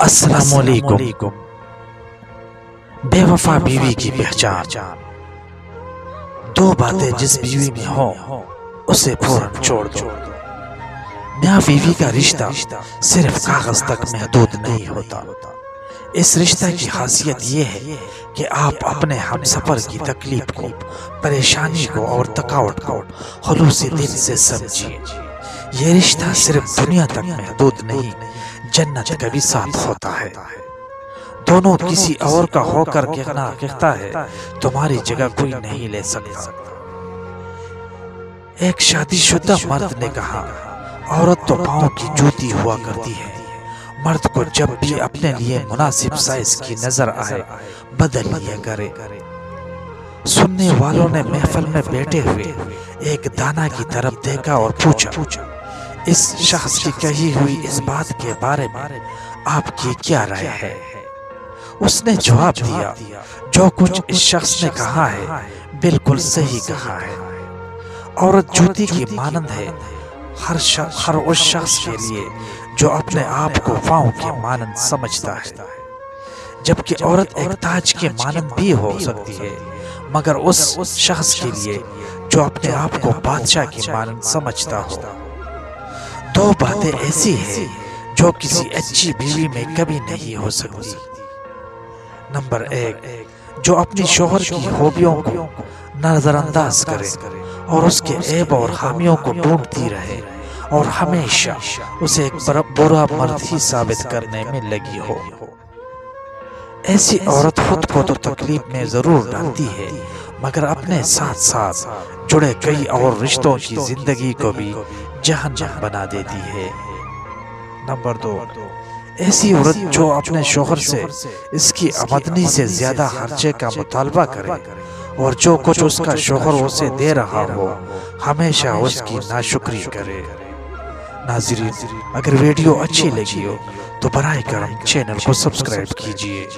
السلام علیکم۔ بے وفا بیوی کی پہچان۔ دو باتیں جس بیوی میں ہوں اسے فوراً چھوڑ دو۔ میاں بیوی کا رشتہ صرف کاغذ تک محدود نہیں ہوتا۔ اس رشتہ کی خاصیت یہ ہے کہ آپ اپنے ہم سفر کی تکلیف کو، پریشانی کو اور تھکاوٹ کو خلوصِ دل سے سمجھیے۔ یہ رشتہ صرف دنیا تک محدود نہیں، جنت کا بھی ساتھ ہوتا ہے۔ دونوں کسی اور کا ہو کر کہتا ہے تمہاری جگہ کوئی نہیں لے سکتا۔ ایک شادی شدہ مرد نے کہا، عورت تو پاؤں کی جوتی ہوا کرتی ہے، مرد کو جب بھی اپنے لیے مناسب سائز کی نظر آئے بدل لیا کرے۔ سننے والوں نے محفل میں بیٹھے ہوئے ایک دانا کی طرف دیکھا اور پوچھا، اس شخص کی کہی ہوئی اس بات کے بارے میں آپ کی کیا رائے ہے؟ اس نے جواب دیا، جو کچھ اس شخص نے کہا ہے بالکل صحیح کہا ہے۔ عورت جوتی کی مانند ہے ہر اس شخص کے لیے جو اپنے آپ کو پاؤں کے مانند سمجھتا ہے، جبکہ عورت ایک تاج کے مانند بھی ہو سکتی ہے مگر اس شخص کے لیے جو اپنے آپ کو بادشاہ کی مانند سمجھتا ہو۔ دو باتیں ایسی ہیں جو کسی اچھی بیوی میں کبھی نہیں ہو سکتی۔ نمبر ایک، جو اپنی شوہر کی خوبیوں کو نظر انداز کرے اور اس کے عیب اور خامیوں کو ڈھونڈتی رہے اور ہمیشہ اسے ایک برا مرد ہی ثابت کرنے میں لگی ہو۔ ایسی عورت خود کو تو تکلیف میں ضرور ڈالتی ہے مگر اپنے ساتھ ساتھ جڑے کئی اور رشتوں کی زندگی کو بھی جہنم بنا دیتی ہے۔ نمبر دو، ایسی عورت جو اپنے شوہر سے اس کی آمدنی سے زیادہ خرچے کا مطالبہ کرے اور جو کچھ اس کا شوہر اسے دے رہا ہو ہمیشہ اس کی ناشکری کرے۔ ناظرین، اگر ویڈیو اچھی لگی ہو تو براہ کرم چینل کو سبسکرائب کیجیے۔